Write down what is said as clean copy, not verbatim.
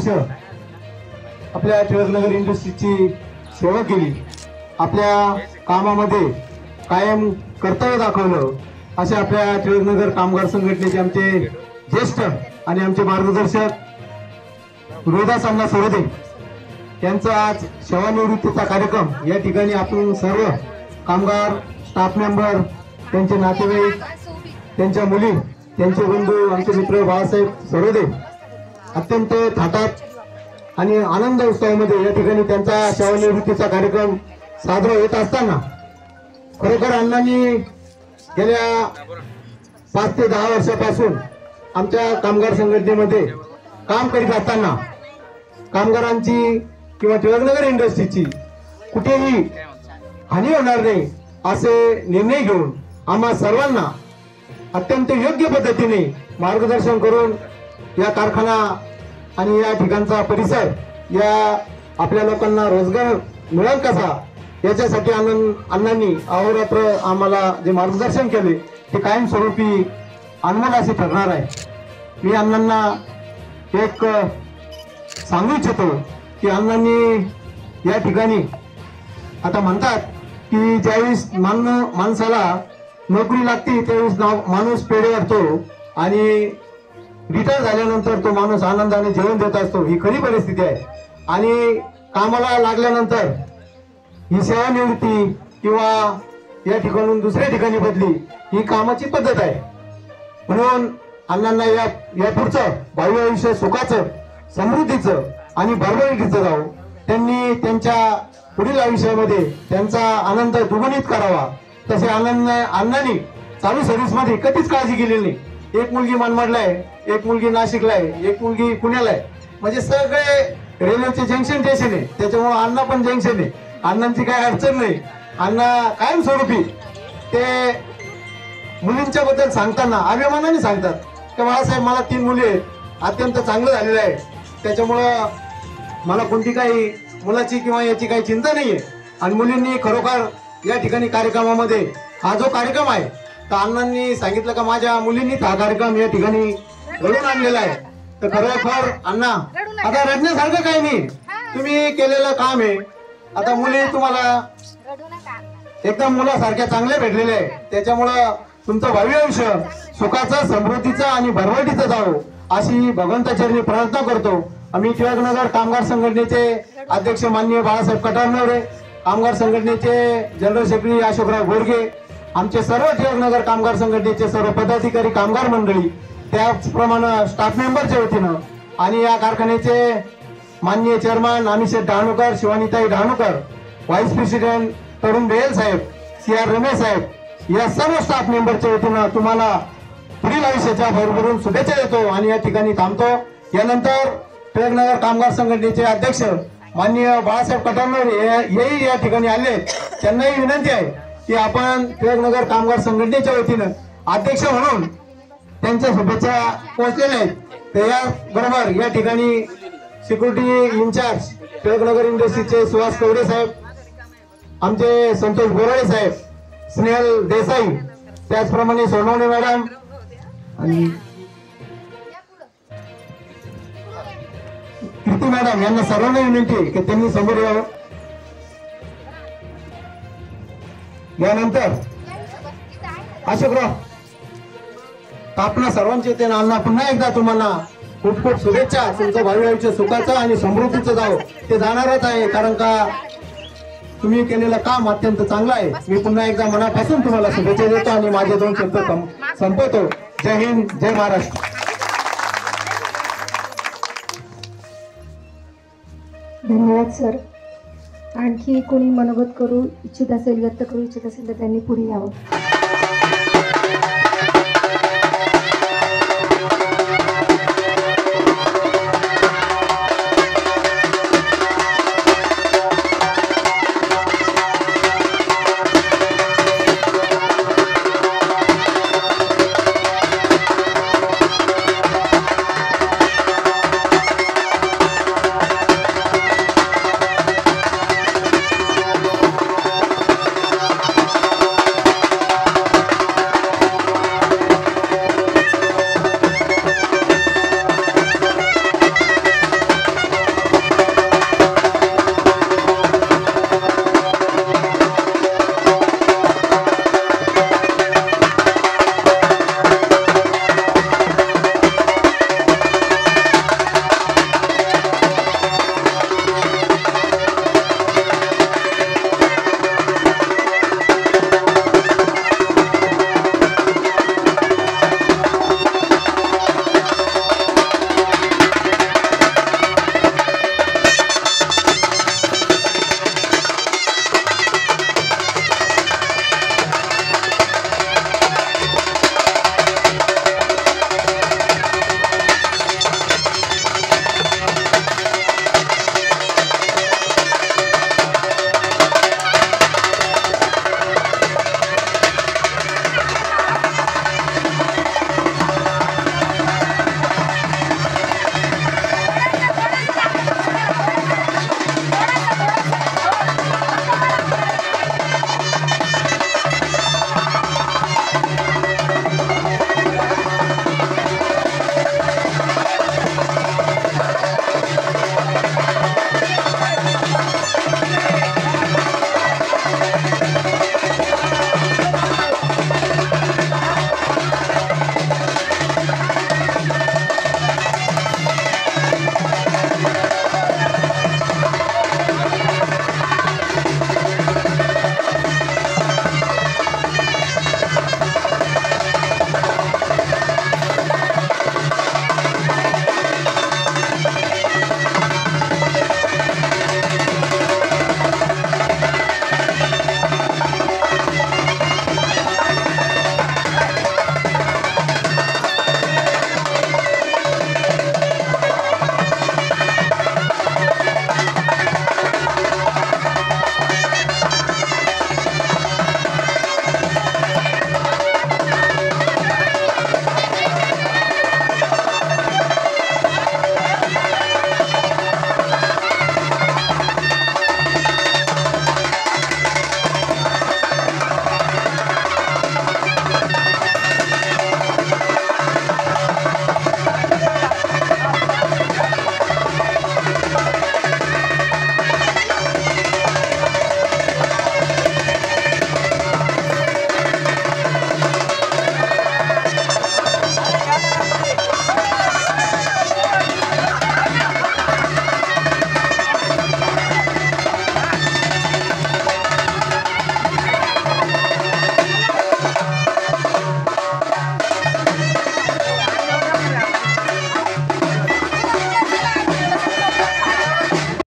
वर्ष आपल्या टिळकनगर इंडस्ट्रीची सेवा केली, आपल्या कामामध्ये कायम कर्तव्य दाखवलं, असे आपल्या टिळकनगर कामगार संघटनेचे आमचे ज्येष्ठ आणि आमचे मार्गदर्शक रोहिदास अण्णा सरोदे यांचा आज सेवानिवृत्तीचा कार्यक्रम या ठिकाणी आपण सर्व कामगार, स्टाफ मेंबर, त्यांचे नातेवाईक, त्यांच्या मुली, त्यांचे बंधू, आमचे मित्र बाळासाहेब सरोदे अत्यंत थाटात आणि आनंद उत्सवामध्ये या ठिकाणी त्यांचा सेवानिवृत्तीचा कार्यक्रम साजरा होत असताना खरोखर अण्णांनी गेल्या 5 ते 10 वर्षापासून आमच्या कामगार संघटनेमध्ये काम करीत असताना कामगारांची किंवा टिळकनगर इंडस्ट्रीची कुठेही हानी होणार नाही असे निर्णय घेऊन आम्हा सर्वांना अत्यंत योग्य पद्धतीने मार्गदर्शन करून या कारखाना आणि या ठिकाणचा परिसर या आपल्या लोकांना रोजगार मिळेल कसा याच्यासाठी अण्णांनी अहोरात्र आम्हाला जे मार्गदर्शन केले ते कायमस्वरूपी अनमोल असे ठरणार आहे। मी अण्णांना एक सांगू इच्छितो की अण्णांनी या ठिकाणी आता म्हणतात की ज्यावेळेस माणसाला नोकरी लागते त्यावेळेस माणूस पेढे भरतो आणि रिटायर झाल्यानंतर तो माणूस आनंदाने जेवण देत असतो, ही खरी परिस्थिती आहे। आणि कामाला लागल्यानंतर ही सेवानिवृत्ती किंवा या ठिकाणून दुसऱ्या ठिकाणी बदली ही कामाची पद्धत आहे। म्हणून अण्णांना या पुढचं भावी आयुष्य सुखाचं, समृद्धीचं आणि भरभराटीचं जावं, त्यांनी त्यांच्या पुढील आयुष्यामध्ये त्यांचा आनंद दुगणित करावा। तसे अण्णांनी चालू सर्व्हिस मध्ये कधीच काळजी केलेली नाही। एक मुलगी मनमाडला आहे, एक मुलगी नाशिकला आहे, एक मुलगी पुण्याला आहे, म्हणजे सगळे रेल्वेचे जंक्शन स्टेशन आहे, त्याच्यामुळे अण्णा पण जंक्शन आहे, अण्णांची काही अडचण नाही। अण्णा कायमस्वरूपी ते मुलींच्या बद्दल सांगताना अभिमानाने सांगतात की बाळासाहेब मला 3 मुली आहेत, अत्यंत चांगलं झालेलं आहे, त्याच्यामुळं मला कोणती काही मुलाची किंवा याची काही चिंता नाहीये। आणि मुलींनी खरोखर या ठिकाणी कार्यक्रमामध्ये हा जो कार्यक्रम आहे तर अण्णांनी सांगितलं का माझ्या मुलींनी हा कार्यक्रम या ठिकाणी घडून आणलेला आहे। तर खरोखर अण्णा आता रडण्यासारखं काही नाही, तुम्ही केलेलं काम आहे। आता मुली तुम्हाला एकदम मुलासारख्या चांगल्या भेटलेल्या आहे, त्याच्यामुळं तुमचं भावी आयुष्य सुखाचं, समृद्धीचं आणि भरभराटीचं जावं अशी भगवंताचरणी प्रार्थना करतो। आम्ही टिळकनगर कामगार संघटनेचे अध्यक्ष माननीय बाळासाहेब कटारनवरे, कामगार संघटनेचे जनरल सेक्रेटरी अशोकराव गोडगे, आमचे सर्व टिळकनगर कामगार संघटनेचे सर्व पदाधिकारी, कामगार मंडळी, त्याचप्रमाणे स्टाफ मेंबरच्या वतीनं आणि या कारखान्याचे माननीय चेअरमन अमिषेठ डहाणूकर, शिवानीताई Dahanukar, vice president Tarun Bel saheb, CR Ramesh saheb, या सर्व स्टाफ मेंबरच्या वतीनं तुम्हाला पुढील आयुष्याच्या भरभरून शुभेच्छा देतो आणि या ठिकाणी थांबतो। यानंतर टिळकनगर कामगार संघटनेचे अध्यक्ष माननीय बाळासाहेब कटारनवरे हेही या ठिकाणी आले, त्यांनाही विनंती आहे की आपण टिळकनगर कामगार संघटनेच्या वतीनं अध्यक्ष म्हणून त्यांच्या शुभेच्छा पोहोचलेल्या आहेत। तर या बरोबर या ठिकाणी सिक्युरिटी इन्चार्ज टिळकनगर इंडस्ट्रीचे सुहास कवडे साहेब, आमचे संतोष बोराळे साहेब, स्नेहल देसाई, त्याचप्रमाणे सोनवणे मॅडम आणि कीर्ती मॅडम यांना सर्वांना विनंती आहे की त्यांनी समोर यावं। यानंतर अशोकराव आपणा सर्वांचे ते अण्णा पुन्हा एकदा तुम्हाला खूप खूप शुभेच्छा। तुमचं भावी आयुष्य सुखाचं आणि समृद्धीचं जावं, ते जाणारच आहे, कारण का तुम्ही केलेलं काम अत्यंत चांगलं आहे। मी पुन्हा एकदा मनापासून तुम्हाला शुभेच्छा देतो आणि माझे 2 शब्द संपवतो। जय हिंद, जय महाराष्ट्र। धन्यवाद सर। आणखी कोणी मनोगत करू इच्छित असेल, व्यक्त करू इच्छित असेल तर त्यांनी पुढे यावं।